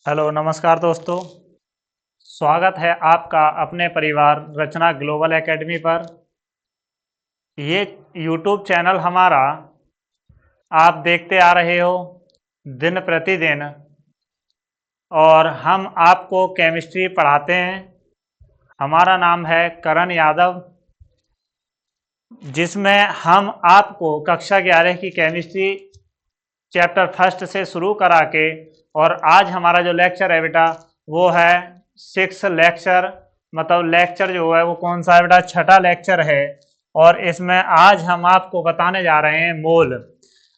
Hello नमस्कार दोस्तों। स्वागत है आपका अपने परिवार रचना ग्लोबल एकेडमी पर। ये यूट्यूब चैनल हमारा आप देखते आ रहे हो दिन प्रतिदिन, और हम आपको केमिस्ट्री पढ़ाते हैं। हमारा नाम है करण यादव, जिसमें हम आपको कक्षा 11 की केमिस्ट्री चैप्टर फर्स्ट से शुरू करा के, और आज हमारा जो लेक्चर है बेटा वो है 6 लेक्चर, मतलब लेक्चर जो है वो कौन सा है बेटा, छठा लेक्चर है। और इसमें आज हम आपको बताने जा रहे हैं मोल।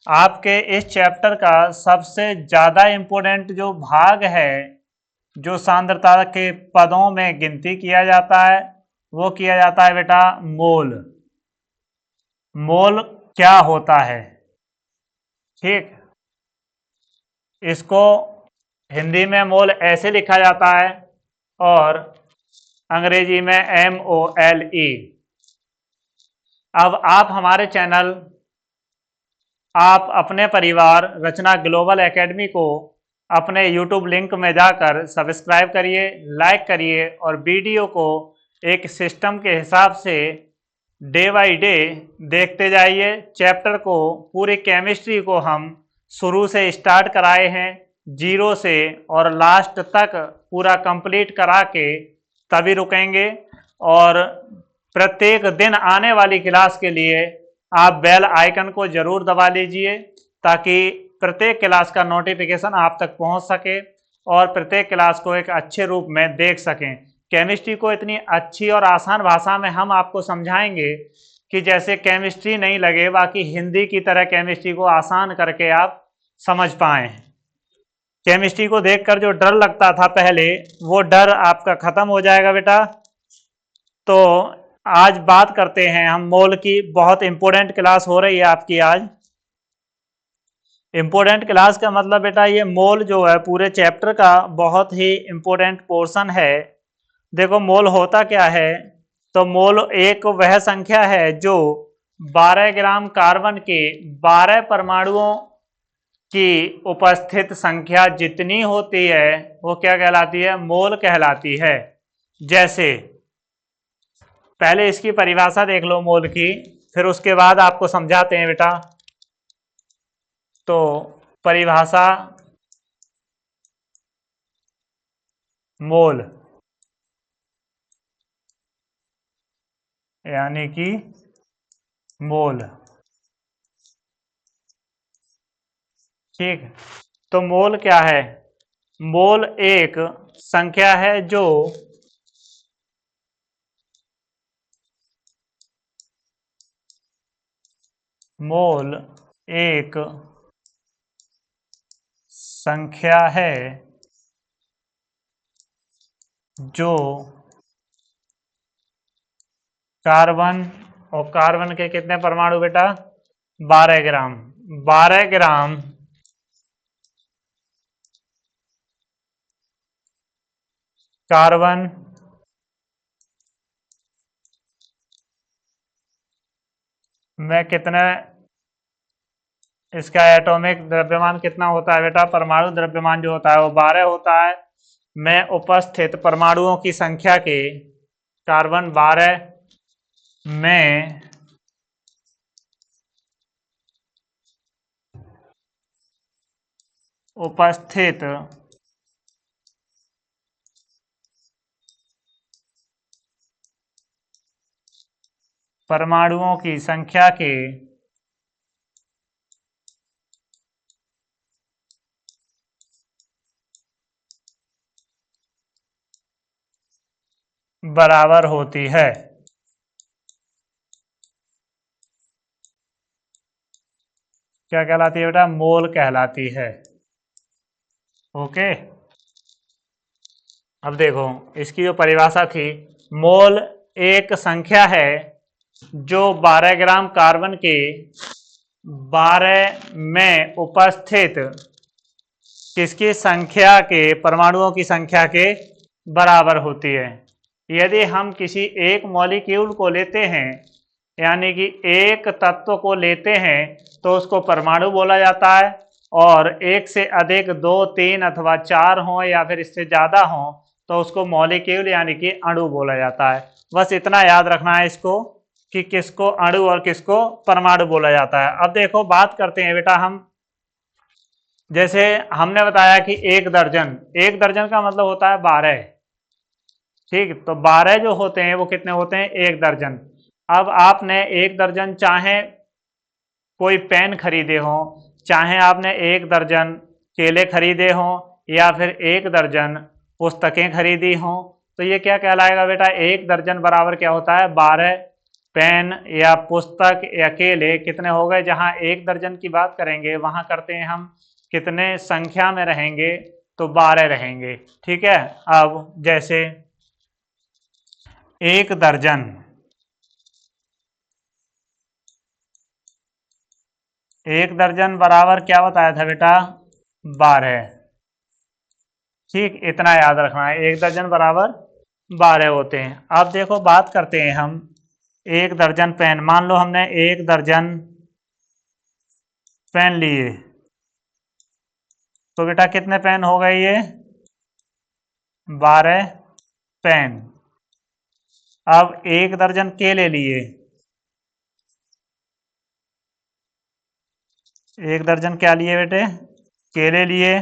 आपके इस चैप्टर का सबसे ज़्यादा इम्पोर्टेंट जो भाग है, जो सांद्रता के पदों में गिनती किया जाता है, वो किया जाता है बेटा मोल। मोल क्या होता है, ठीक। इसको हिंदी में मोल ऐसे लिखा जाता है और अंग्रेजी में MOLE। अब आप हमारे चैनल, आप अपने परिवार रचना ग्लोबल एकेडमी को अपने यूट्यूब लिंक में जाकर सब्सक्राइब करिए, लाइक करिए और वीडियो को एक सिस्टम के हिसाब से डे बाय डे देखते जाइए। चैप्टर को, पूरी केमिस्ट्री को हम शुरू से स्टार्ट कराए हैं, 0 से, और लास्ट तक पूरा कंप्लीट करा के तभी रुकेंगे। और प्रत्येक दिन आने वाली क्लास के लिए आप बेल आइकन को जरूर दबा लीजिए, ताकि प्रत्येक क्लास का नोटिफिकेशन आप तक पहुंच सके और प्रत्येक क्लास को एक अच्छे रूप में देख सकें। केमिस्ट्री को इतनी अच्छी और आसान भाषा में हम आपको समझाएंगे कि जैसे केमिस्ट्री नहीं लगे, बाकी हिंदी की तरह केमिस्ट्री को आसान करके आप समझ पाएं। केमिस्ट्री को देखकर जो डर लगता था पहले, वो डर आपका खत्म हो जाएगा बेटा। तो आज बात करते हैं हम मोल की। बहुत इंपॉर्टेंट क्लास हो रही है आपकी आज। इंपॉर्टेंट क्लास का मतलब बेटा, ये मोल जो है पूरे चैप्टर का बहुत ही इंपॉर्टेंट पोर्शन है। देखो मोल होता क्या है, तो मोल एक वह संख्या है जो 12 ग्राम कार्बन के 12 परमाणुओं की उपस्थित संख्या जितनी होती है वो क्या कहलाती है, मोल कहलाती है। जैसे पहले इसकी परिभाषा देख लो मोल की, फिर उसके बाद आपको समझाते हैं बेटा। तो परिभाषा मोल यानी कि मोल, ठीक। तो मोल क्या है? मोल एक संख्या है जो मोल एक संख्या है जो कार्बन, और कार्बन के कितने परमाणु बेटा, 12 ग्राम, 12 ग्राम कार्बन में कितने, इसका एटॉमिक द्रव्यमान कितना होता है बेटा, परमाणु द्रव्यमान जो होता है वो 12 होता है। में उपस्थित परमाणुओं की संख्या के, कार्बन 12 में उपस्थित परमाणुओं की संख्या के बराबर होती है। क्या कहलाती है बेटा, मोल कहलाती है। ओके, अब देखो इसकी जो परिभाषा थी, मोल एक संख्या है जो 12 ग्राम कार्बन के 12 में उपस्थित किसकी संख्या के, परमाणुओं की संख्या के बराबर होती है। यदि हम किसी एक मॉलिक्यूल को लेते हैं, यानी कि एक तत्व को लेते हैं, तो उसको परमाणु बोला जाता है। और एक से अधिक 2, 3 अथवा 4 हों या फिर इससे ज़्यादा हों तो उसको मॉलिक्यूल यानी कि अणु बोला जाता है। बस इतना याद रखना है इसको कि किसको अणु और किसको परमाणु बोला जाता है। अब देखो बात करते हैं बेटा हम, जैसे हमने बताया कि एक दर्जन का मतलब होता है 12। ठीक, तो 12 जो होते हैं वो कितने होते हैं? एक दर्जन। अब आपने एक दर्जन चाहे कोई पेन खरीदे हो, चाहे आपने एक दर्जन केले खरीदे हो या फिर एक दर्जन पुस्तकें खरीदी हो, तो ये क्या कहलाएगा बेटा? एक दर्जन बराबर क्या होता है? 12 पेन या पुस्तक या केले कितने हो गए? जहां एक दर्जन की बात करेंगे वहां करते हैं हम कितने संख्या में रहेंगे? तो 12 रहेंगे। ठीक है। अब जैसे एक दर्जन, एक दर्जन बराबर क्या बताया था बेटा? 12। ठीक, इतना याद रखना है, एक दर्जन बराबर 12 होते हैं। अब देखो बात करते हैं हम एक दर्जन पेन। मान लो हमने एक दर्जन पेन लिए, तो बेटा कितने पेन हो गए? ये 12 पेन। अब एक दर्जन केले लिए, एक दर्जन क्या लिए बेटे? केले लिए,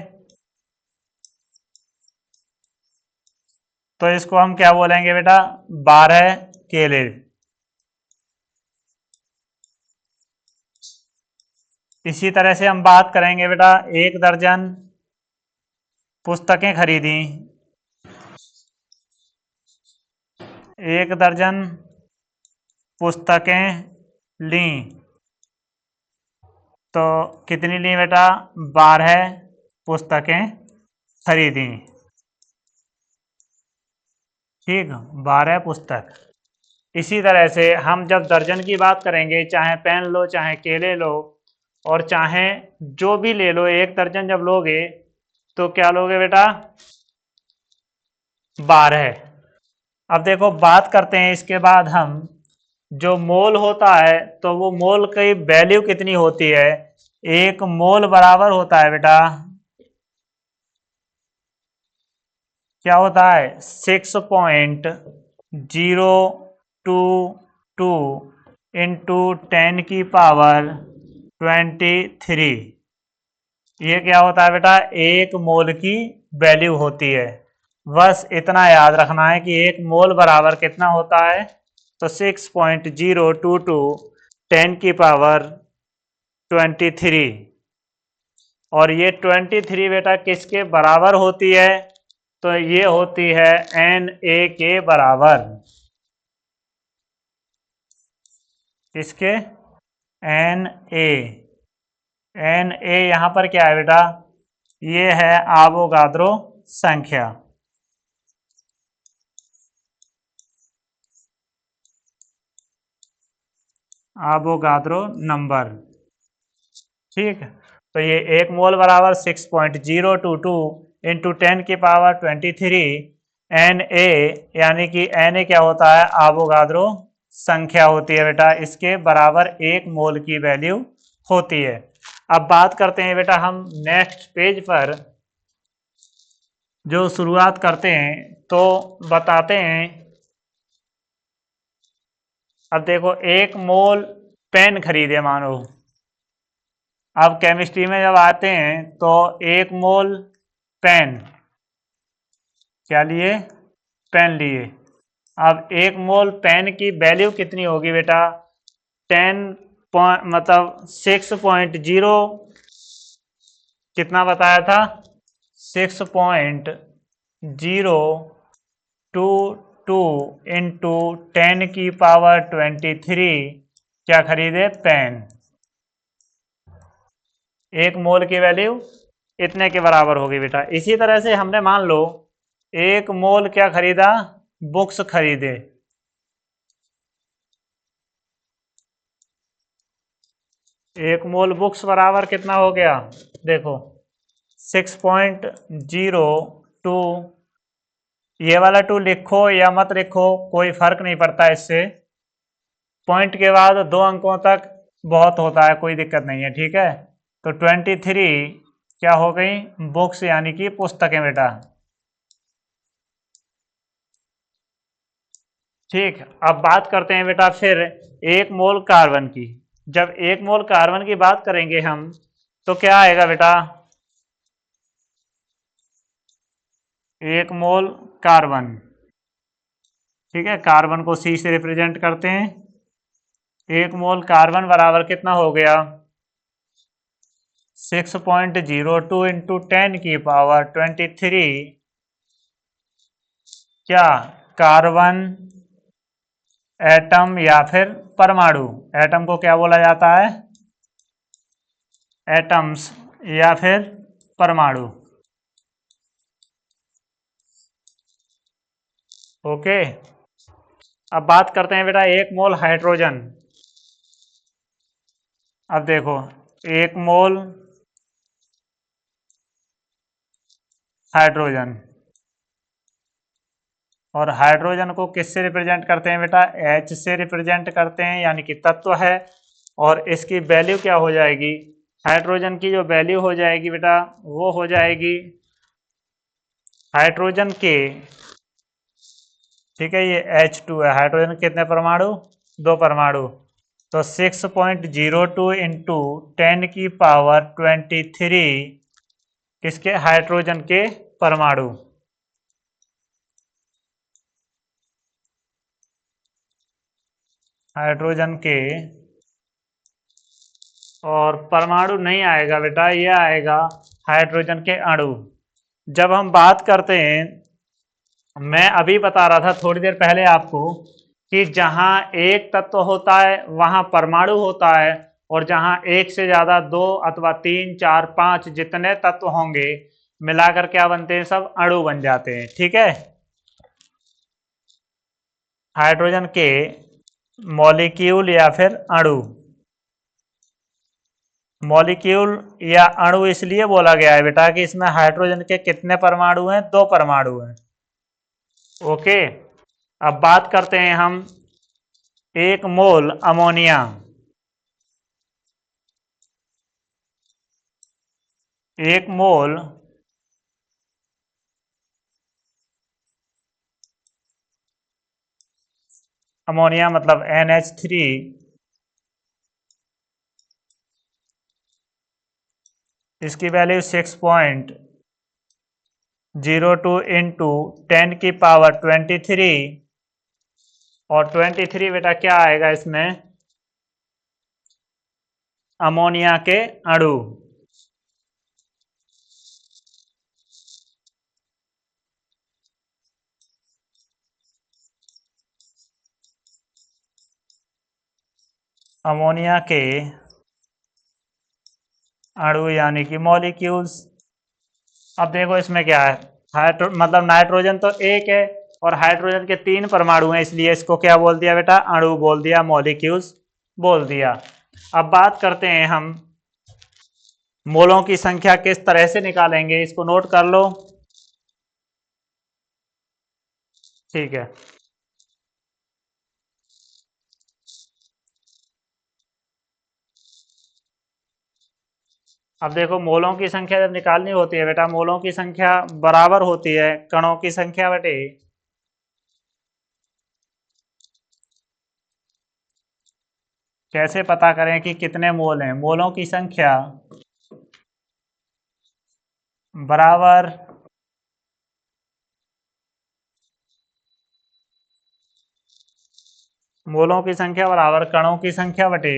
तो इसको हम क्या बोलेंगे बेटा? 12 केले। इसी तरह से हम बात करेंगे बेटा, एक दर्जन पुस्तकें खरीदी, एक दर्जन पुस्तकें ली, तो कितनी ली बेटा? 12 पुस्तकें खरीदी। ठीक, 12 पुस्तक। इसी तरह से हम जब दर्जन की बात करेंगे, चाहे पेन लो, चाहे केले लो, और चाहे जो भी ले लो, एक दर्जन जब लोगे तो क्या लोगे बेटा? 12। अब देखो बात करते हैं इसके बाद हम, जो मोल होता है तो वो मोल की वैल्यू कितनी होती है? एक मोल बराबर होता है बेटा, क्या होता है? 6.022 इंटू 10 की पावर 23। ये क्या होता है बेटा? एक मोल की वैल्यू होती है। बस इतना याद रखना है कि एक मोल बराबर कितना होता है? तो 6.022 10 की पावर 23। और ये 23 बेटा किसके बराबर होती है? तो ये होती है Na के बराबर। किसके? Na। Na यहां पर क्या है बेटा? ये है आवोगाद्रो संख्या। Avogadro number. ठीक, तो ये एक मोल बराबर 6.022 इंटू 10 की पावर 23 Na, यानी कि Na क्या होता है? आवोगाद्रो संख्या होती है बेटा, इसके बराबर एक मोल की वैल्यू होती है। अब बात करते हैं बेटा हम नेक्स्ट पेज पर, जो शुरुआत करते हैं तो बताते हैं। अब देखो एक मोल पेन खरीदे मानो, अब केमिस्ट्री में जब आते हैं तो एक मोल पेन, क्या लिए? पेन लिए। अब एक मोल पेन की वैल्यू कितनी होगी बेटा? 10 मतलब 6.0 कितना बताया था? 6.022 इंटू 10 की पावर 23 क्या खरीदे? पेन। एक मोल की वैल्यू इतने के बराबर होगी बेटा। इसी तरह से हमने मान लो एक मोल क्या खरीदा? बुक्स खरीदे। एक मोल बुक्स बराबर कितना हो गया? देखो 6.02। ये वाला 2 लिखो या मत लिखो, कोई फर्क नहीं पड़ता इससे। पॉइंट के बाद 2 अंकों तक बहुत होता है, कोई दिक्कत नहीं है। ठीक है, तो 23 क्या हो गई, बुक्स यानी कि पुस्तकें बेटा। ठीक, अब बात करते हैं बेटा फिर 1 मोल कार्बन की। जब 1 मोल कार्बन की बात करेंगे हम तो क्या आएगा बेटा, 1 मोल कार्बन। ठीक है, कार्बन को C से रिप्रेजेंट करते हैं। 1 मोल कार्बन बराबर कितना हो गया, 6.02 इंटू 10⁻23 क्या, कार्बन एटम या फिर परमाणु। एटम को क्या बोला जाता है, एटम्स या फिर परमाणु। ओके, अब बात करते हैं बेटा 1 मोल हाइड्रोजन। अब देखो 1 मोल हाइड्रोजन, और हाइड्रोजन को किससे रिप्रेजेंट करते हैं बेटा, H से रिप्रेजेंट करते हैं, यानी कि तत्व है। और इसकी वैल्यू क्या हो जाएगी, हाइड्रोजन की जो वैल्यू हो जाएगी बेटा वो हो जाएगी हाइड्रोजन के, ठीक है ये H2 है, हाइड्रोजन कितने परमाणु, 2 परमाणु। तो 6.02 इंटू 10⁻23 किसके, हाइड्रोजन के परमाणु। हाइड्रोजन के, और परमाणु नहीं आएगा बेटा, ये आएगा हाइड्रोजन के अणु। जब हम बात करते हैं, मैं अभी बता रहा था थोड़ी देर पहले आपको कि जहां एक तत्व होता है वहां परमाणु होता है, और जहां एक से ज्यादा 2 अथवा 3 4 5 जितने तत्व होंगे मिलाकर क्या बनते हैं, सब अणु बन जाते हैं। ठीक है, हाइड्रोजन के मॉलिक्यूल या फिर अणु, मॉलिक्यूल या अणु इसलिए बोला गया है बेटा कि इसमें हाइड्रोजन के कितने परमाणु हैं, 2 परमाणु हैं। ओके, अब बात करते हैं हम 1 मोल अमोनिया। 1 मोल अमोनिया मतलब NH3, इसकी वैल्यू 6.02 इंटू 10⁻23, और 23 बेटा क्या आएगा इसमें, अमोनिया के अणु। अमोनिया के अणु यानी कि मॉलिक्यूल्स। अब देखो इसमें क्या है, मतलब नाइट्रोजन तो एक है और हाइड्रोजन के 3 परमाणु हैं, इसलिए इसको क्या बोल दिया बेटा, अणु बोल दिया, मॉलिक्यूल्स बोल दिया। अब बात करते हैं हम मोलों की संख्या किस तरह से निकालेंगे, इसको नोट कर लो। ठीक है, अब देखो मोलों की संख्या जब निकालनी होती है बेटा, मोलों की संख्या बराबर होती है कणों की संख्या बटे, कैसे पता करें कि कितने मोल हैं, मोलों की संख्या बराबर मोलों की संख्या बराबर कणों की संख्या बटे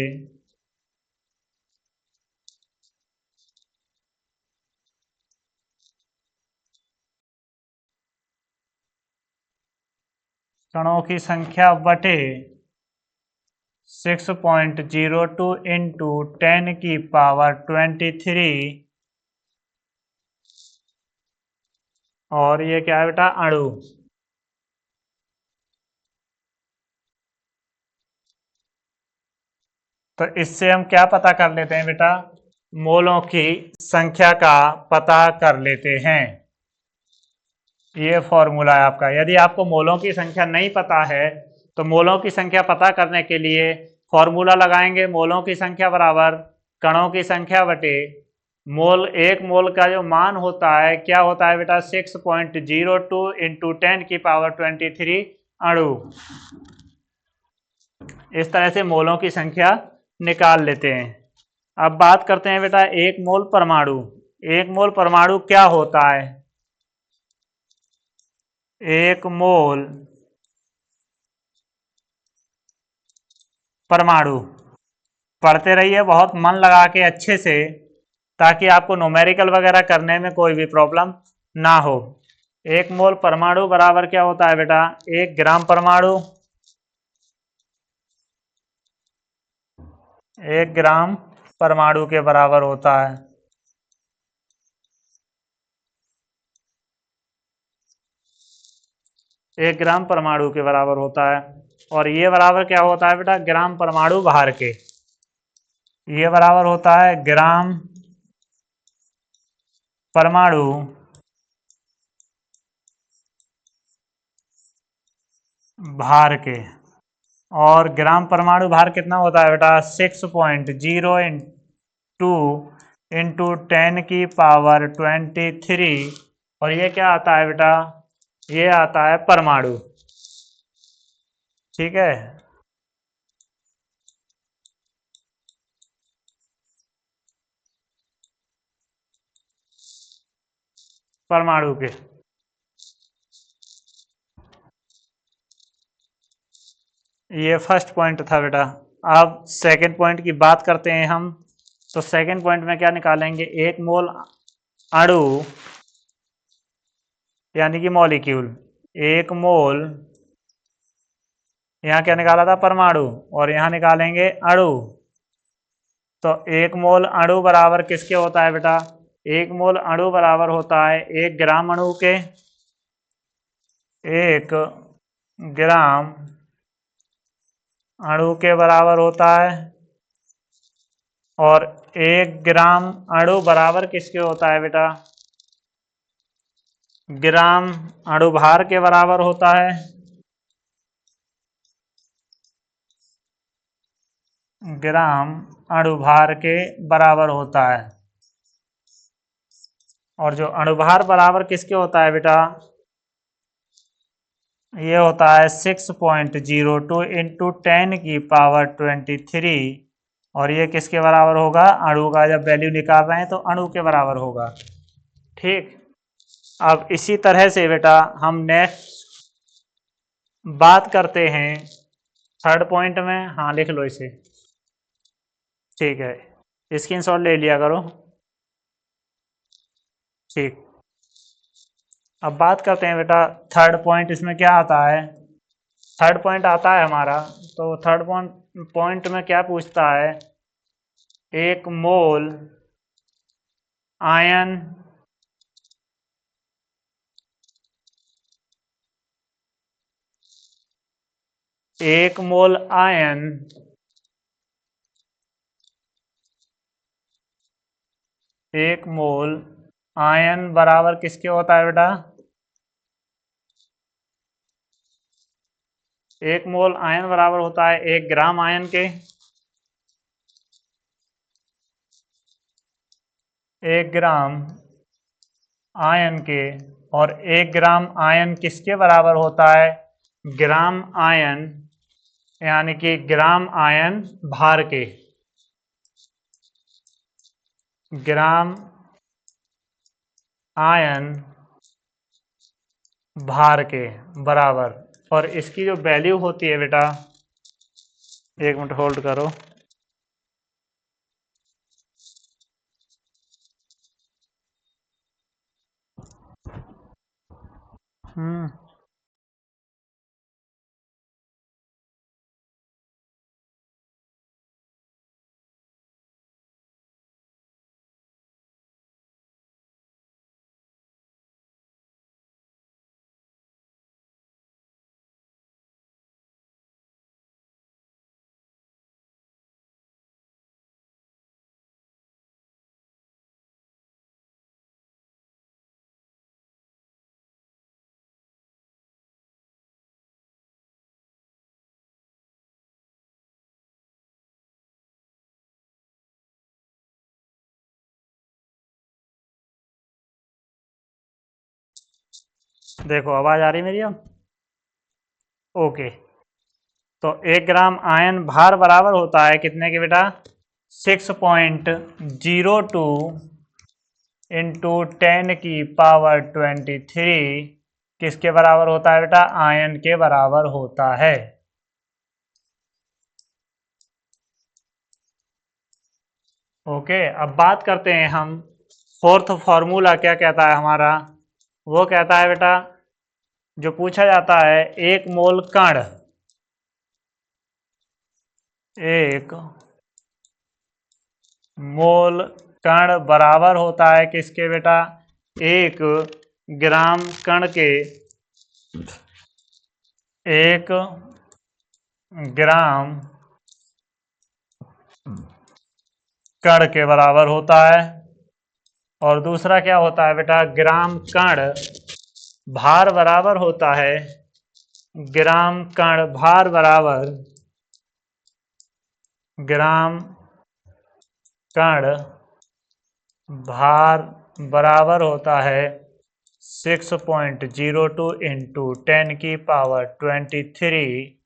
कणों की संख्या बटे 6.02 इंटू 10⁻23, और ये क्या है बेटा, अणु। तो इससे हम क्या पता कर लेते हैं बेटा, मोलों की संख्या का पता कर लेते हैं। ये फॉर्मूला है आपका। यदि आपको मोलों की संख्या नहीं पता है तो मोलों की संख्या पता करने के लिए फॉर्मूला लगाएंगे, मोलों की संख्या बराबर कणों की संख्या बटे मोल, एक मोल का जो मान होता है क्या होता है बेटा 6.02 इंटू 10⁻23 अणु। इस तरह से मोलों की संख्या निकाल लेते हैं। अब बात करते हैं बेटा एक मोल परमाणु। एक मोल परमाणु क्या होता है? एक मोल परमाणु, पढ़ते रहिए बहुत मन लगा के अच्छे से, ताकि आपको न्यूमेरिकल वगैरह करने में कोई भी प्रॉब्लम ना हो। एक मोल परमाणु बराबर क्या होता है बेटा? 1 ग्राम परमाणु। 1 ग्राम परमाणु के बराबर होता है। एक ग्राम परमाणु के बराबर होता है। और ये बराबर क्या होता है बेटा? ग्राम परमाणु भार के। ये बराबर होता है ग्राम परमाणु भार के। और ग्राम परमाणु भार कितना होता है बेटा? 6.02 इंटू 10⁻23। और ये क्या आता है बेटा? ये आता है परमाणु। ठीक है, परमाणु के। ये फर्स्ट पॉइंट था बेटा। अब सेकंड पॉइंट की बात करते हैं हम। तो सेकंड पॉइंट में क्या निकालेंगे? एक मोल अणु यानी कि मॉलिक्यूल। एक मोल, यहाँ क्या निकाला था? परमाणु। और यहाँ निकालेंगे अणु। तो एक मोल अणु बराबर किसके होता है बेटा? एक मोल अणु बराबर होता है 1 ग्राम अणु के। 1 ग्राम अणु के बराबर होता है। और 1 ग्राम अणु बराबर किसके होता है बेटा? ग्राम अणुभार के बराबर होता है। ग्राम अणुभार के बराबर होता है। और जो अणुभार बराबर किसके होता है बेटा? ये होता है 6.02 इंटू 10⁻23। और ये किसके बराबर होगा? अणु का जब वैल्यू निकाल रहे हैं तो अणु के बराबर होगा। ठीक। अब इसी तरह से बेटा हम नेक्स्ट बात करते हैं थर्ड पॉइंट में। हाँ लिख लो इसे। ठीक है, स्क्रीनशॉट ले लिया करो। ठीक। अब बात करते हैं बेटा थर्ड पॉइंट। इसमें क्या आता है? थर्ड पॉइंट आता है हमारा, तो थर्ड पॉइंट में क्या पूछता है? एक मोल आयन एक मोल आयन एक मोल आयन बराबर किसके होता है बेटा? एक मोल आयन बराबर होता है 1 ग्राम आयन के। 1 ग्राम आयन के। और 1 ग्राम आयन किसके बराबर होता है? ग्राम आयन, यानी कि ग्राम आयन भार के। ग्राम आयन भार के बराबर। और इसकी जो वैल्यू होती है बेटा, 1 मिनट होल्ड करो। देखो आवाज़ आ रही मेरी अब? ओके। तो 1 ग्राम आयन भार बराबर होता है कितने के बेटा? 6.02 इंटू 10⁻23 किसके बराबर होता है बेटा? आयन के बराबर होता है। ओके, अब बात करते हैं हम फोर्थ फॉर्मूला क्या कहता है हमारा। वो कहता है बेटा, जो पूछा जाता है, एक मोल कण, एक मोल कण बराबर होता है किसके बेटा? 1 ग्राम कण के, 1 ग्राम कण के बराबर होता है। और दूसरा क्या होता है बेटा? ग्राम कण भार बराबर होता है, ग्राम कण भार बराबर, ग्राम कण भार बराबर होता है 6.02 इंटू 10⁻23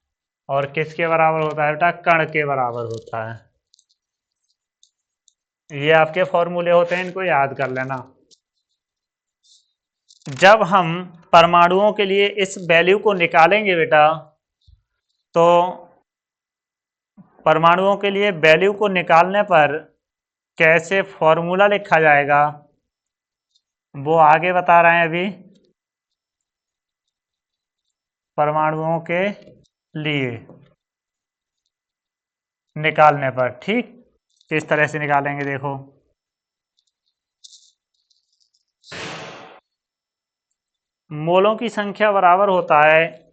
और किसके बराबर होता है बेटा? कण के बराबर होता है। ये आपके फॉर्मूले होते हैं, इनको याद कर लेना। जब हम परमाणुओं के लिए इस वैल्यू को निकालेंगे बेटा, तो परमाणुओं के लिए वैल्यू को निकालने पर कैसे फॉर्मूला लिखा जाएगा वो आगे बता रहे हैं अभी। परमाणुओं के लिए निकालने पर, ठीक, किस तरह से निकालेंगे देखो। मोलों की संख्या बराबर होता है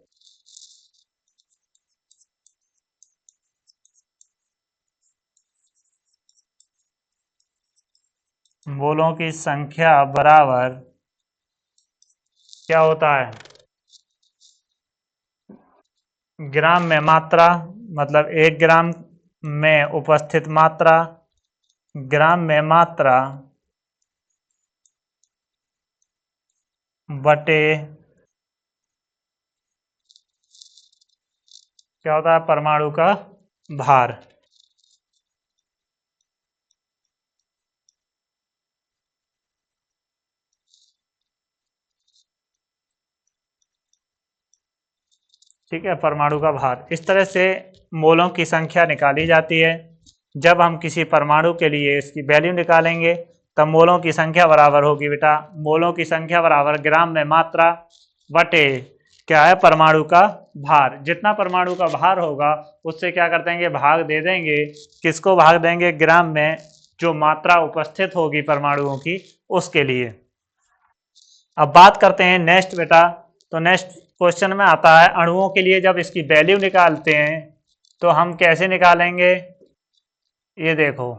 मोलों की संख्या बराबर क्या होता है? ग्राम में मात्रा, मतलब 1 ग्राम में उपस्थित मात्रा, ग्राम में मात्रा बटे क्या होता है? परमाणु का भार। ठीक है, परमाणु का भार। इस तरह से मोलों की संख्या निकाली जाती है। जब हम किसी परमाणु के लिए इसकी वैल्यू निकालेंगे तब मोलों की संख्या बराबर होगी बेटा, मोलों की संख्या बराबर ग्राम में मात्रा बटे क्या है? परमाणु का भार। जितना परमाणु का भार होगा उससे क्या कर देंगे? भाग दे देंगे। किसको भाग देंगे? ग्राम में जो मात्रा उपस्थित होगी परमाणुओं की, उसके लिए। अब बात करते हैं नेक्स्ट बेटा। तो नेक्स्ट क्वेश्चन में आता है, अणुओं के लिए जब इसकी वैल्यू निकालते हैं तो हम कैसे निकालेंगे? ये देखो,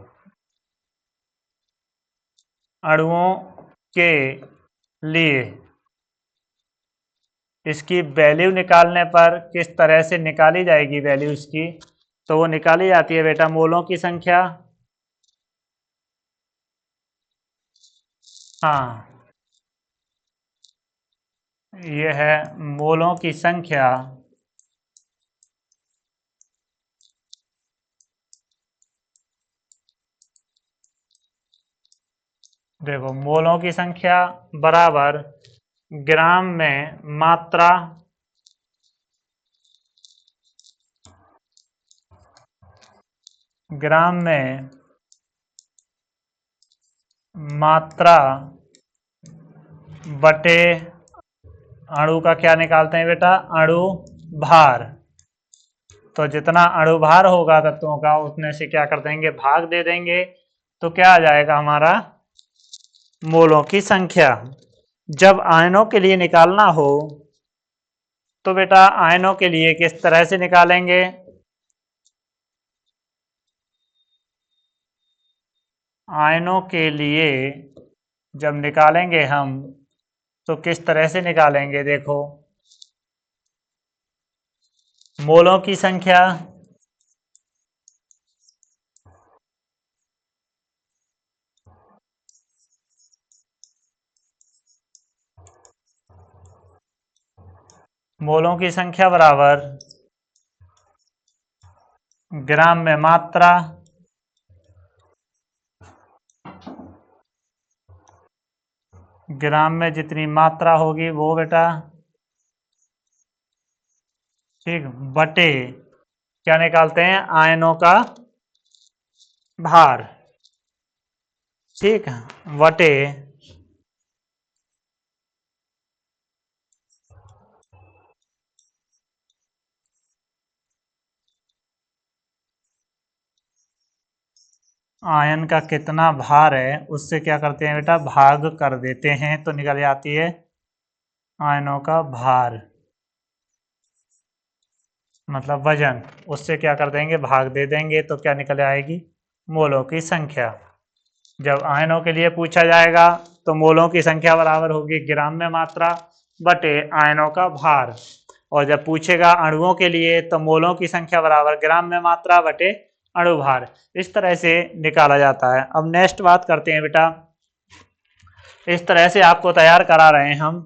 अणुओं के लिए इसकी वैल्यू निकालने पर किस तरह से निकाली जाएगी वैल्यू इसकी? तो वो निकाली जाती है बेटा, मोलों की संख्या, हाँ, ये है मोलों की संख्या देखो, मोलों की संख्या बराबर ग्राम में मात्रा ग्राम में मात्रा बटे अणु का क्या निकालते हैं बेटा? अणु भार। तो जितना अणु भार होगा तत्वों का उतने से क्या कर देंगे? भाग दे देंगे। तो क्या आ जाएगा हमारा? मोलों की संख्या। जब आयनों के लिए निकालना हो तो बेटा आयनों के लिए किस तरह से निकालेंगे? आयनों के लिए जब निकालेंगे हम तो किस तरह से निकालेंगे? देखो, मोलों की संख्या मोलों की संख्या बराबर ग्राम में मात्रा ग्राम में जितनी मात्रा होगी वो बेटा, ठीक, बटे क्या निकालते हैं, आयनों का भार, ठीक है, बटे आयन का कितना भार है उससे क्या करते हैं बेटा, भाग कर देते हैं, तो निकल जाती है आयनों का भार, मतलब वजन, उससे क्या कर देंगे, भाग दे देंगे, तो क्या निकल आएगी, मोलों की संख्या। जब आयनों के लिए पूछा जाएगा तो मोलों की संख्या बराबर होगी ग्राम में मात्रा बटे आयनों का भार, और जब पूछेगा अणुओं के लिए तो मोलों की संख्या बराबर ग्राम में मात्रा बटे अणु भार। इस तरह से निकाला जाता है। अब नेक्स्ट बात करते हैं बेटा, इस तरह से आपको तैयार करा रहे हैं हम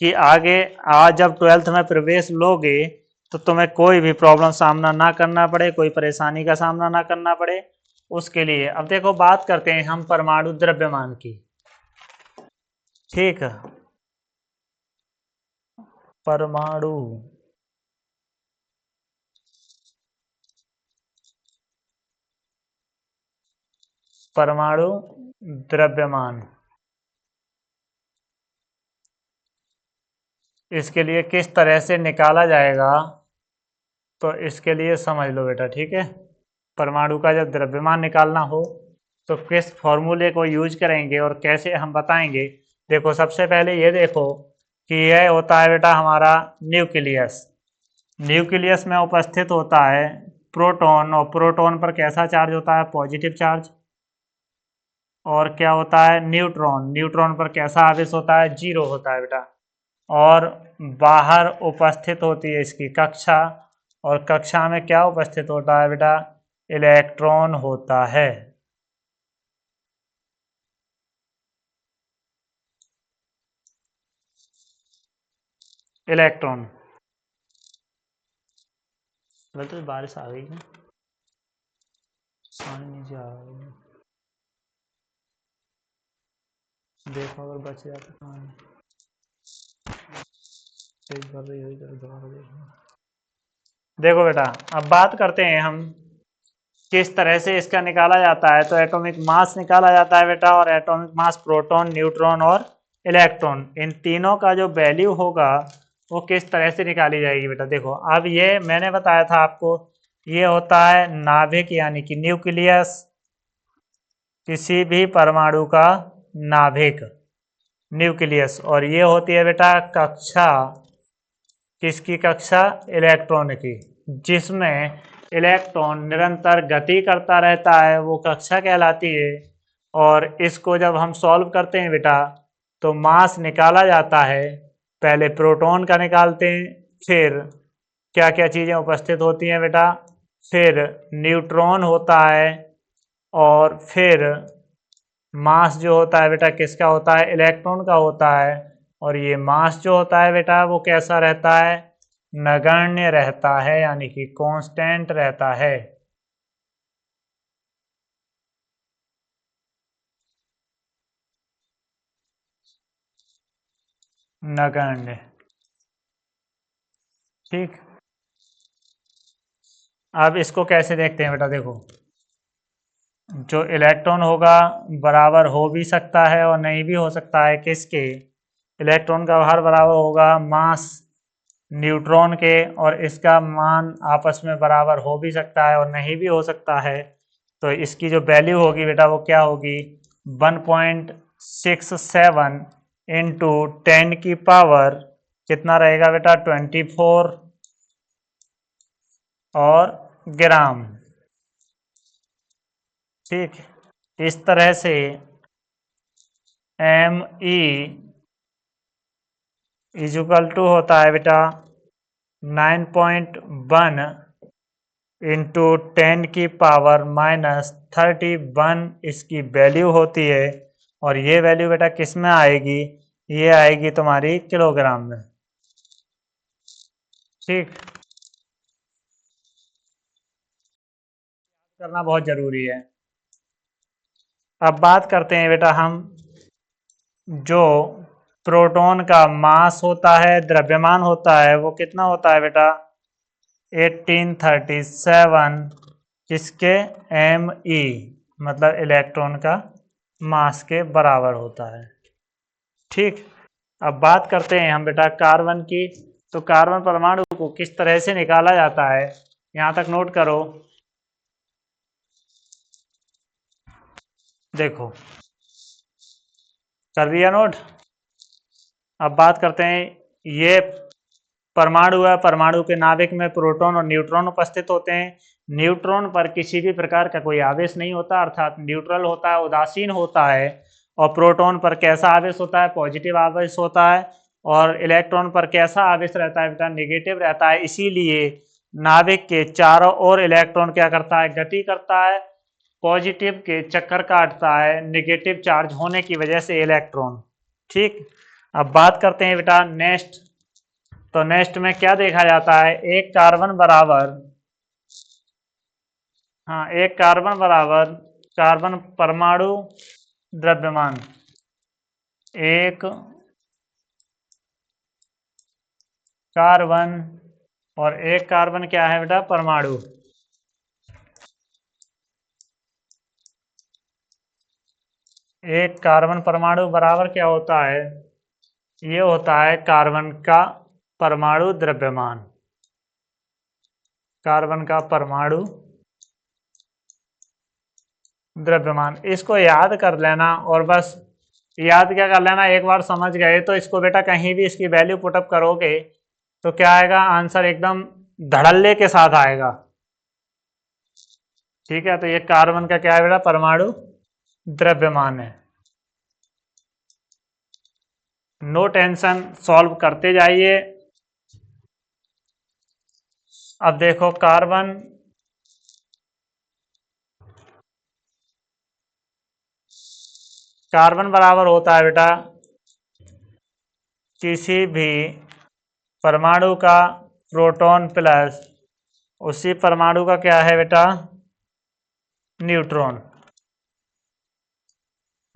कि आगे आज जब 12th में प्रवेश लोगे तो तुम्हें कोई भी प्रॉब्लम सामना ना करना पड़े, कोई परेशानी का सामना ना करना पड़े, उसके लिए। अब देखो बात करते हैं हम परमाणु द्रव्यमान की, ठीक है, परमाणु परमाणु द्रव्यमान, इसके लिए किस तरह से निकाला जाएगा, तो इसके लिए समझ लो बेटा, ठीक है। परमाणु का जब द्रव्यमान निकालना हो तो किस फॉर्मूले को यूज करेंगे और कैसे हम बताएंगे। देखो सबसे पहले ये देखो कि यह होता है बेटा हमारा न्यूक्लियस, न्यूक्लियस में उपस्थित होता है प्रोटॉन, और प्रोटॉन पर कैसा चार्ज होता है, पॉजिटिव चार्ज। और क्या होता है, न्यूट्रॉन, न्यूट्रॉन पर कैसा आवेश होता है, जीरो होता है बेटा। और बाहर उपस्थित होती है इसकी कक्षा, और कक्षा में क्या उपस्थित होता है बेटा, इलेक्ट्रॉन होता है। इलेक्ट्रॉन, तो बारिश आ गई है, पानी नीचे आ गई, देखो अगर बच जाए तो पानी तेज कर रही हो इधर दोबारा देखो। देखो बेटा अब बात करते हैं हम किस तरह से इसका निकाला जाता है। तो एटॉमिक मास निकाला जाता है बेटा, और एटॉमिक मास प्रोटॉन, न्यूट्रॉन और इलेक्ट्रॉन, इन तीनों का जो वैल्यू होगा वो किस तरह से निकाली जाएगी बेटा। देखो अब ये मैंने बताया था आपको, ये होता है नाभिक यानी कि न्यूक्लियस, किसी भी परमाणु का नाभिक, न्यूक्लियस। और ये होती है बेटा कक्षा, किसकी कक्षा, इलेक्ट्रॉन की, जिसमें इलेक्ट्रॉन निरंतर गति करता रहता है, वो कक्षा कहलाती है। और इसको जब हम सॉल्व करते हैं बेटा तो मास निकाला जाता है, पहले प्रोटॉन का निकालते हैं, फिर क्या क्या चीज़ें उपस्थित होती हैं बेटा, फिर न्यूट्रॉन होता है, और फिर मास जो होता है बेटा किसका होता है, इलेक्ट्रॉन का होता है। और ये मास जो होता है बेटा वो कैसा रहता है, नगण्य रहता है, यानी कि कांस्टेंट रहता है। नगण्य, ठीक। अब इसको कैसे देखते हैं बेटा, देखो जो इलेक्ट्रॉन होगा बराबर हो भी सकता है और नहीं भी हो सकता है, किसके, इलेक्ट्रॉन का भार बराबर होगा मास न्यूट्रॉन के, और इसका मान आपस में बराबर हो भी सकता है और नहीं भी हो सकता है। तो इसकी जो वैल्यू होगी बेटा वो क्या होगी, 1.67 इंटू 10 की पावर कितना रहेगा बेटा, 24 और ग्राम, ठीक। इस तरह से एम ई इजुकल टू होता है बेटा 9.1 इंटू 10 की पावर -31 इसकी वैल्यू होती है। और ये वैल्यू बेटा किस में आएगी, ये आएगी तुम्हारी किलोग्राम में। ठीक, करना बहुत जरूरी है। अब बात करते हैं बेटा हम जो प्रोटॉन का मास होता है, द्रव्यमान होता है, वो कितना होता है बेटा? 1837 किसके? ME, मतलब इलेक्ट्रॉन का मास के बराबर होता है। ठीक, अब बात करते हैं हम बेटा कार्बन की। तो कार्बन परमाणु को किस तरह से निकाला जाता है, यहां तक नोट करो। देखो, कर दिया नोट। अब बात करते हैं, ये परमाणु है, परमाणु के नाभिक में प्रोटॉन और न्यूट्रॉन उपस्थित होते हैं। न्यूट्रॉन पर किसी भी प्रकार का कोई आवेश नहीं होता, अर्थात न्यूट्रल होता है, उदासीन होता है। और प्रोटॉन पर कैसा आवेश होता है? पॉजिटिव आवेश होता है। और इलेक्ट्रॉन पर कैसा आवेश रहता है बेटा? नेगेटिव रहता है। इसीलिए नाभिक के चारों ओर इलेक्ट्रॉन क्या करता है? गति करता है, पॉजिटिव के चक्कर काटता है, नेगेटिव चार्ज होने की वजह से इलेक्ट्रॉन। ठीक, अब बात करते हैं बेटा नेक्स्ट। तो नेक्स्ट में क्या देखा जाता है? एक कार्बन बराबर, हाँ, एक कार्बन बराबर कार्बन परमाणु द्रव्यमान। एक कार्बन, और एक कार्बन क्या है बेटा? परमाणु। एक कार्बन परमाणु बराबर क्या होता है? ये होता है कार्बन का परमाणु द्रव्यमान। कार्बन का परमाणु द्रव्यमान, इसको याद कर लेना। और बस याद क्या कर लेना, एक बार समझ गए तो इसको बेटा कहीं भी इसकी वैल्यू पुटअप करोगे तो क्या आएगा? आंसर एकदम धड़ल्ले के साथ आएगा। ठीक है, तो ये कार्बन का क्या है बेटा? परमाणु द्रव्यमान है। नो टेंशन, सॉल्व करते जाइए। अब देखो कार्बन, कार्बन बराबर होता है बेटा किसी भी परमाणु का प्रोटॉन प्लस उसी परमाणु का क्या है बेटा? न्यूट्रॉन।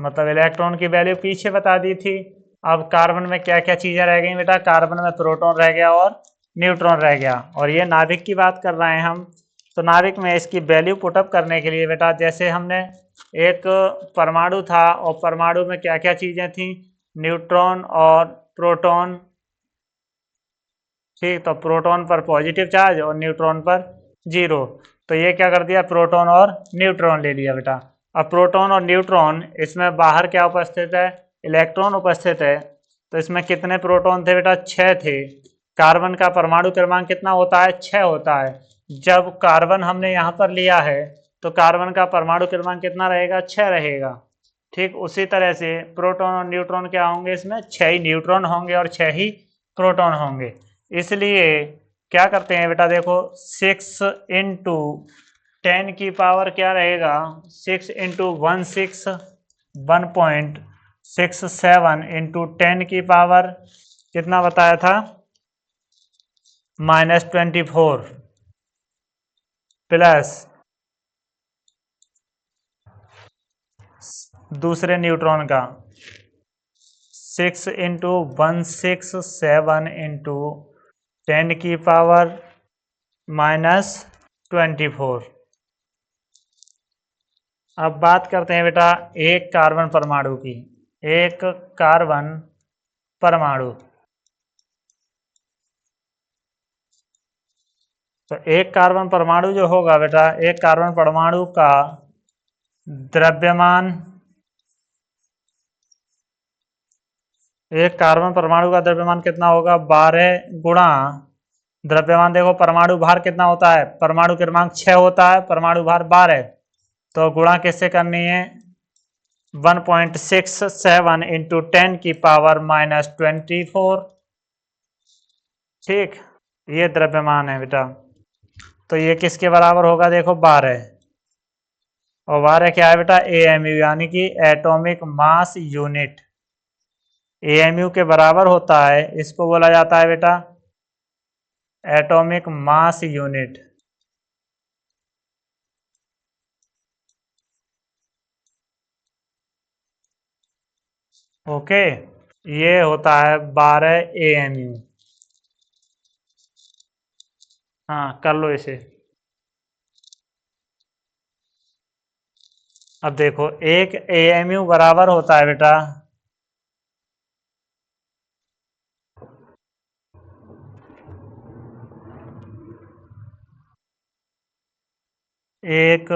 मतलब इलेक्ट्रॉन की वैल्यू पीछे बता दी थी। अब कार्बन में क्या क्या चीजें रह गई बेटा? कार्बन में प्रोटॉन रह गया और न्यूट्रॉन रह गया। और ये नाभिक की बात कर रहे हैं हम। तो नाभिक में इसकी वैल्यू पुटअप करने के लिए बेटा, जैसे हमने एक परमाणु था और परमाणु में क्या क्या चीजें थी? न्यूट्रॉन और प्रोटॉन। ठीक, तो प्रोटॉन पर पॉजिटिव चार्ज और न्यूट्रॉन पर जीरो। तो ये क्या कर दिया? प्रोटॉन और न्यूट्रॉन ले लिया बेटा। अब प्रोटॉन और न्यूट्रॉन, इसमें बाहर क्या उपस्थित है? इलेक्ट्रॉन उपस्थित है। तो इसमें कितने प्रोटॉन थे बेटा? 6 थे। कार्बन का परमाणु क्रमांक कितना होता है? 6 होता है। जब कार्बन हमने यहाँ पर लिया है तो कार्बन का परमाणु क्रमांक कितना रहेगा? 6 रहेगा। ठीक, उसी तरह से प्रोटॉन और न्यूट्रॉन क्या होंगे? इसमें 6 ही न्यूट्रॉन होंगे और 6 ही प्रोटॉन होंगे। इसलिए क्या करते हैं बेटा? देखो, 6 इंटू 10 की पावर क्या रहेगा? 6 इंटू 1.67 इंटू 10 की पावर कितना बताया था? -24 प्लस दूसरे न्यूट्रॉन का 6 इंटू 167 इंटू 10 की पावर -24। अब बात करते हैं बेटा एक कार्बन परमाणु की। एक कार्बन परमाणु, तो एक कार्बन परमाणु जो होगा बेटा, एक कार्बन परमाणु का द्रव्यमान, एक कार्बन परमाणु का द्रव्यमान कितना होगा? 12 गुणा द्रव्यमान। देखो परमाणु भार कितना होता है? परमाणु क्रमांक 6 होता है, परमाणु भार 12। तो गुणा किससे करनी है? 1.67 इंटू 10 की पावर -24। ठीक, ये द्रव्यमान है बेटा। तो ये किसके बराबर होगा? देखो 12। और 12 क्या है बेटा? AMU, यानी कि एटॉमिक मास यूनिट। AMU के बराबर होता है, इसको बोला जाता है बेटा एटॉमिक मास यूनिट। ओके, ये होता है 12 AMU। हाँ, कर लो इसे। अब देखो, 1 AMU बराबर होता है बेटा, एक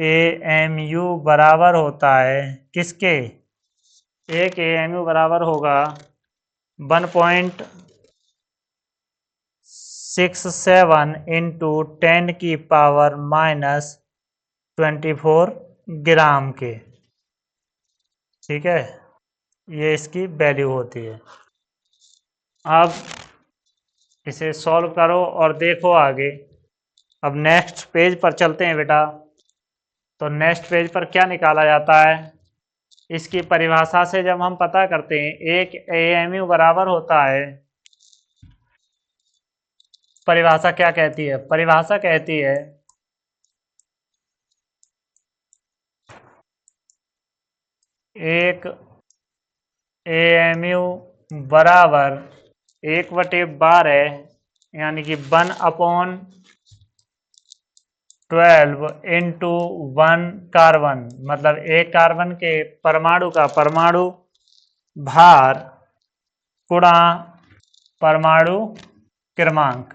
AMU बराबर होता है किसके? 1 AMU बराबर होगा 1.67 इंटू 10⁻⁻24 ग्राम के। ठीक है, ये इसकी वैल्यू होती है। अब इसे सॉल्व करो और देखो आगे। अब नेक्स्ट पेज पर चलते हैं बेटा। तो नेक्स्ट पेज पर क्या निकाला जाता है? इसकी परिभाषा से जब हम पता करते हैं, 1 AMU बराबर होता है, परिभाषा क्या कहती है? परिभाषा कहती है 1 AMU बराबर 1/12 यानी कि 1/12 इंटू 1 कार्बन, मतलब एक कार्बन के परमाणु का परमाणु भार गुणा परमाणु क्रमांक।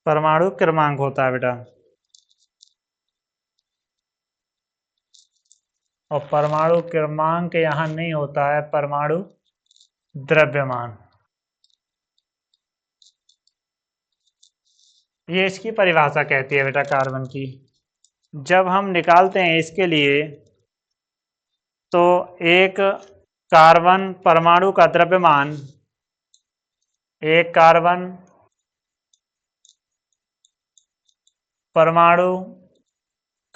परमाणु क्रमांक होता है बेटा। और परमाणु क्रमांक यहाँ नहीं होता है, परमाणु द्रव्यमान। ये इसकी परिभाषा कहती है बेटा कार्बन की। जब हम निकालते हैं इसके लिए, तो एक कार्बन परमाणु का द्रव्यमान, एक कार्बन परमाणु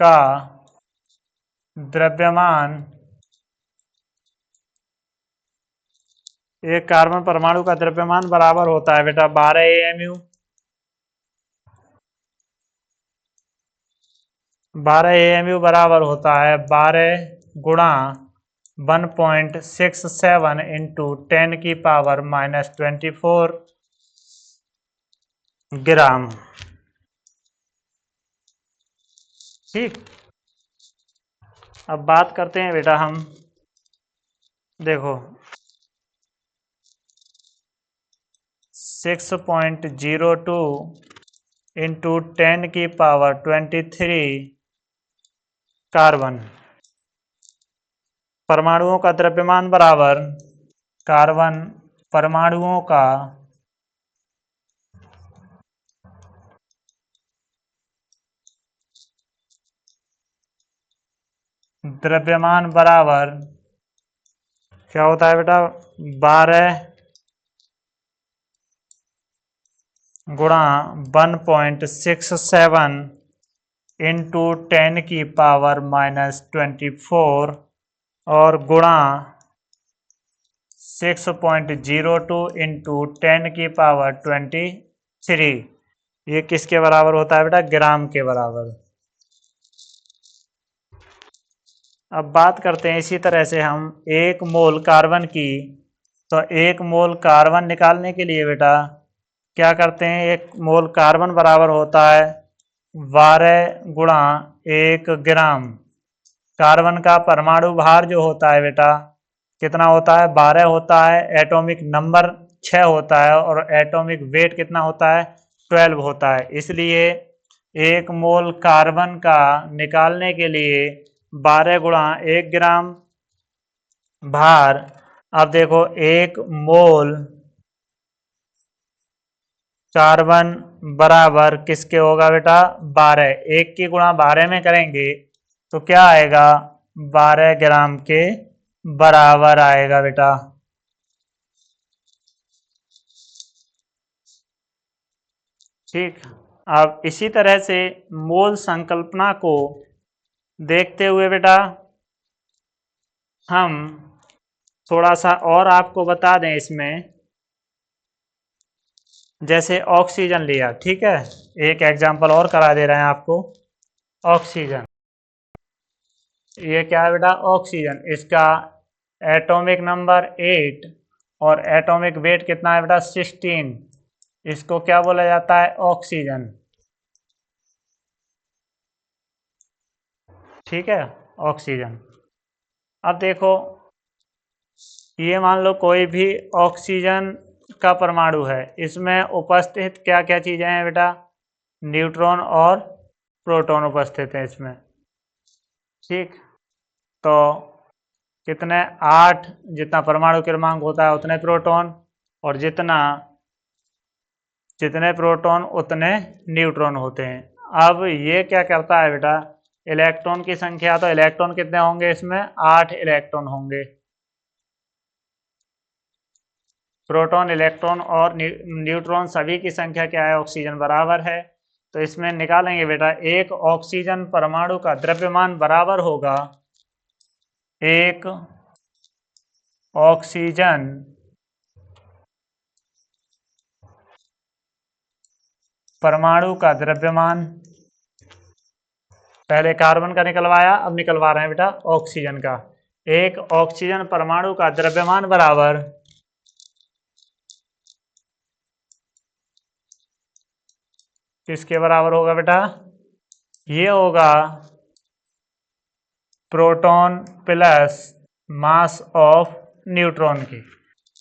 का द्रव्यमान, एक कार्बन परमाणु का द्रव्यमान बराबर होता है बेटा 12 AMU। 12 AMU बराबर होता है 12 गुणा 1.67 इंटू 10⁻⁻24 ग्राम। ठीक, अब बात करते हैं बेटा हम। देखो, 6.02 इंटू 10⁻23 कार्बन परमाणुओं का द्रव्यमान बराबर कार्बन परमाणुओं का द्रव्यमान बराबर क्या होता है बेटा? 12 गुणा 1.67 इंटू 10⁻⁻24 और गुणा 6.02 इंटू 10⁻23। ये किसके बराबर होता है बेटा? ग्राम के बराबर। अब बात करते हैं इसी तरह से हम 1 मोल कार्बन की। तो 1 मोल कार्बन निकालने के लिए बेटा क्या करते हैं? 1 मोल कार्बन बराबर होता है 12 गुणा 1 ग्राम। कार्बन का परमाणु भार जो होता है बेटा कितना होता है? 12 होता है। एटॉमिक नंबर 6 होता है और एटॉमिक वेट कितना होता है? 12 होता है। इसलिए 1 मोल कार्बन का निकालने के लिए 12 गुणा 1 ग्राम भार। अब देखो, 1 मोल कार्बन बराबर किसके होगा बेटा? 12। 1 की गुणा 12 में करेंगे तो क्या आएगा? 12 ग्राम के बराबर आएगा बेटा। ठीक, अब इसी तरह से मोल संकल्पना को देखते हुए बेटा हम थोड़ा सा और आपको बता दें इसमें, जैसे ऑक्सीजन लिया, ठीक है, एक एग्जांपल और करा दे रहे हैं आपको। ऑक्सीजन, ये क्या है बेटा, ऑक्सीजन, इसका एटॉमिक नंबर 8 और एटॉमिक वेट कितना है बेटा, 16। इसको क्या बोला जाता है, ऑक्सीजन, ठीक है, ऑक्सीजन। अब देखो, ये मान लो कोई भी ऑक्सीजन का परमाणु है, इसमें उपस्थित क्या क्या चीज़ें हैं बेटा, न्यूट्रॉन और प्रोटॉन उपस्थित हैं इसमें, ठीक। तो कितने, 8 जितना परमाणु क्रमांक होता है उतने प्रोटॉन, और जितने प्रोटॉन उतने न्यूट्रॉन होते हैं। अब ये क्या करता है बेटा, इलेक्ट्रॉन की संख्या, तो इलेक्ट्रॉन कितने होंगे इसमें, 8 इलेक्ट्रॉन होंगे। प्रोटॉन, इलेक्ट्रॉन और न्यूट्रॉन सभी की संख्या क्या है, ऑक्सीजन बराबर है। तो इसमें निकालेंगे बेटा, एक ऑक्सीजन परमाणु का द्रव्यमान बराबर होगा, एक ऑक्सीजन परमाणु का द्रव्यमान, पहले कार्बन का निकलवाया, अब निकलवा रहे हैं बेटा ऑक्सीजन का। एक ऑक्सीजन परमाणु का द्रव्यमान बराबर किसके बराबर होगा बेटा, ये होगा proton plus mass of neutron की,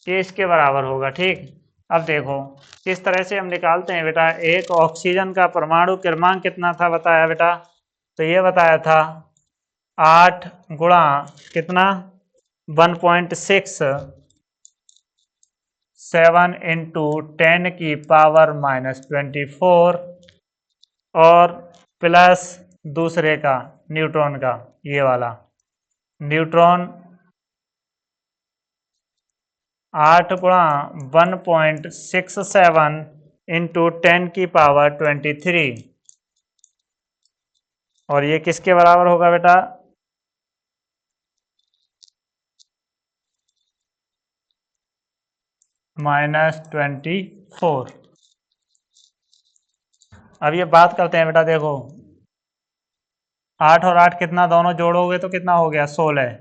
ये इसके बराबर होगा, ठीक। अब देखो किस तरह से हम निकालते हैं बेटा, एक ऑक्सीजन का परमाणु क्रमांक कितना था बताया बेटा, तो ये बताया था 8 गुणा कितना, 1.67 इंटू 10 की पावर -24, और प्लस दूसरे का, न्यूट्रॉन का, ये वाला न्यूट्रॉन 8 गुणा 1.67 इंटू 10 की पावर 23, और ये किसके बराबर होगा बेटा, -24। अब ये बात करते हैं बेटा, देखो 8 और 8 कितना, दोनों जोड़ोगे तो कितना हो गया, 16।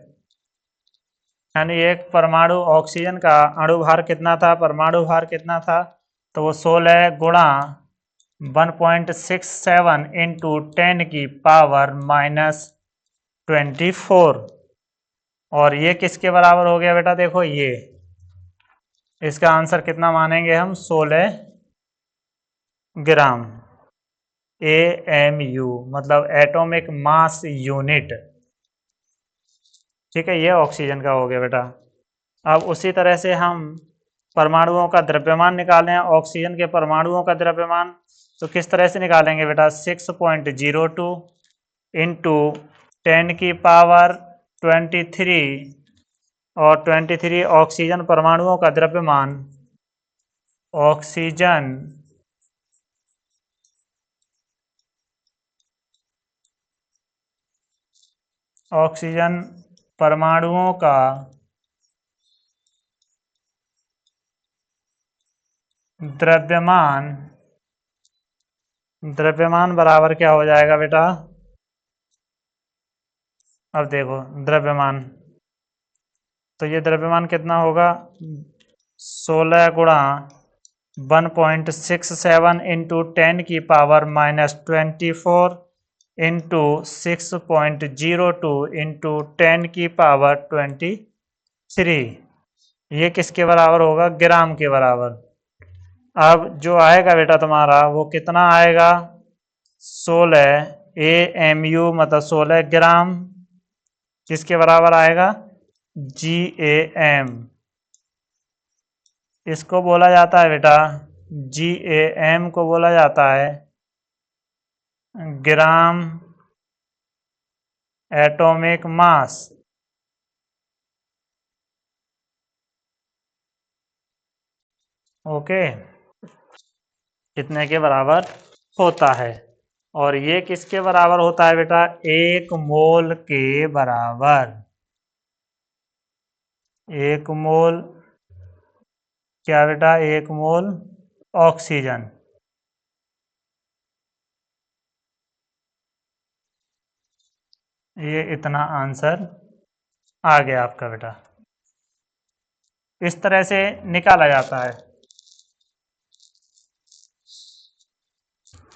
यानी एक परमाणु ऑक्सीजन का अणु भार कितना था, परमाणु भार कितना था, तो वो 16 गुणा 1.67 इंटू 10 की पावर -24, और ये किसके बराबर हो गया बेटा, देखो ये, इसका आंसर कितना मानेंगे हम, 16 ग्राम, AMU, मतलब एटॉमिक मास यूनिट, ठीक है, ये ऑक्सीजन का हो गया बेटा। अब उसी तरह से हम परमाणुओं का द्रव्यमान निकालें, ऑक्सीजन के परमाणुओं का द्रव्यमान, तो किस तरह से निकालेंगे बेटा, 6.02 इंटू 10 की पावर 23, और 23 ऑक्सीजन परमाणुओं का द्रव्यमान, ऑक्सीजन ऑक्सीजन परमाणुओं का द्रव्यमान, द्रव्यमान बराबर क्या हो जाएगा बेटा, अब देखो द्रव्यमान, तो ये द्रव्यमान कितना होगा, 16 गुणा 1.67 इंटू 10 की पावर -24 इंटू 6.02 इंटू 10 की पावर 23, ये किसके बराबर होगा, ग्राम के बराबर। अब जो आएगा बेटा तुम्हारा वो कितना आएगा, 16 AMU, मतलब 16 ग्राम, किसके बराबर आएगा, GAM, इसको बोला जाता है बेटा, GAM को बोला जाता है ग्राम एटॉमिक मास, ओके, कितने के बराबर होता है, और ये किसके बराबर होता है बेटा, 1 मोल के बराबर, 1 मोल क्या बेटा, 1 मोल ऑक्सीजन। ये इतना आंसर आ गया आपका बेटा। इस तरह से निकाला जाता है।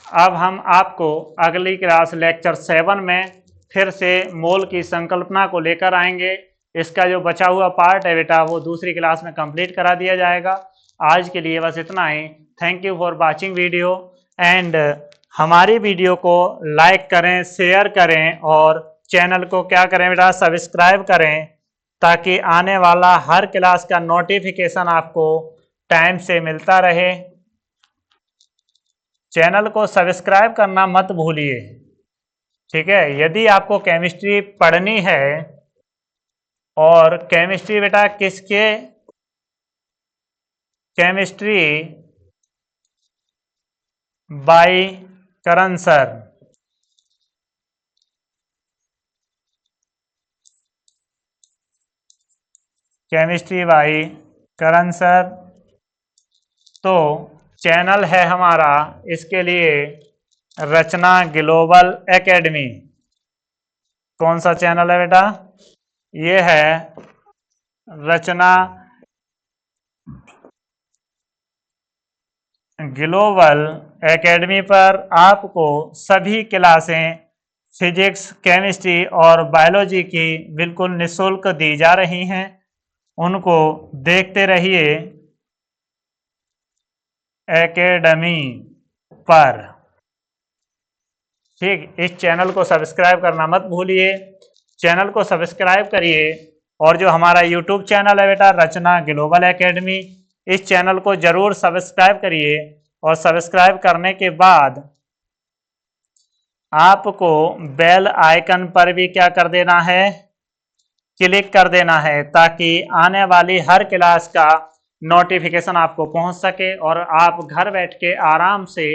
अब हम आपको अगली क्लास लेक्चर 7 में फिर से मोल की संकल्पना को लेकर आएंगे। इसका जो बचा हुआ पार्ट है बेटा वो दूसरी क्लास में कंप्लीट करा दिया जाएगा। आज के लिए बस इतना ही। Thank you for watching video and हमारी वीडियो को लाइक करें, शेयर करें और चैनल को क्या करें बेटा, सब्सक्राइब करें, ताकि आने वाला हर क्लास का नोटिफिकेशन आपको टाइम से मिलता रहे। चैनल को सब्सक्राइब करना मत भूलिए, ठीक है। यदि आपको केमिस्ट्री पढ़नी है, और केमिस्ट्री बेटा किसके, केमिस्ट्री बाय करण सर, केमिस्ट्री बाय करण सर। तो चैनल है हमारा, इसके लिए रचना ग्लोबल एकेडमी। कौन सा चैनल है बेटा, ये है रचना ग्लोबल एकेडमी। पर आपको सभी क्लासें फिजिक्स, केमिस्ट्री और बायोलॉजी की बिल्कुल निःशुल्क दी जा रही हैं। उनको देखते रहिए एकेडमी पर, ठीक। इस चैनल को सब्सक्राइब करना मत भूलिए, चैनल को सब्सक्राइब करिए। और जो हमारा यूट्यूब चैनल है बेटा रचना ग्लोबल एकेडमी, इस चैनल को जरूर सब्सक्राइब करिए। और सब्सक्राइब करने के बाद आपको बेल आइकन पर भी क्या कर देना है, क्लिक कर देना है, ताकि आने वाली हर क्लास का नोटिफिकेशन आपको पहुंच सके और आप घर बैठ के आराम से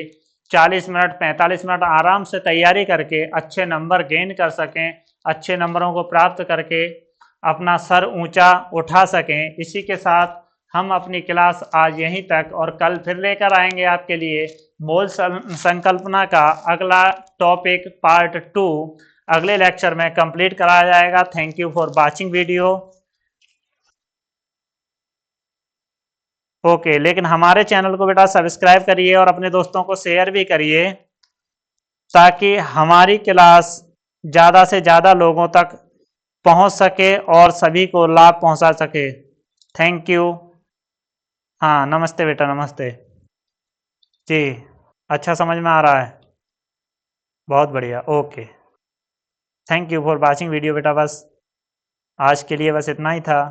40 मिनट 45 मिनट आराम से तैयारी करके अच्छे नंबर गेन कर सकें, अच्छे नंबरों को प्राप्त करके अपना सर ऊंचा उठा सकें। इसी के साथ हम अपनी क्लास आज यहीं तक, और कल फिर लेकर आएंगे आपके लिए मोल संकल्पना का अगला टॉपिक पार्ट 2 अगले लेक्चर में कंप्लीट कराया जाएगा। Thank you for watching video. Okay, लेकिन हमारे चैनल को बेटा सब्सक्राइब करिए और अपने दोस्तों को शेयर भी करिए, ताकि हमारी क्लास ज़्यादा से ज़्यादा लोगों तक पहुंच सके और सभी को लाभ पहुंचा सके। Thank you. हाँ नमस्ते बेटा, नमस्ते जी। अच्छा समझ में आ रहा है, बहुत बढ़िया, okay. Thank you for watching video बेटा। बस आज के लिए बस इतना ही था।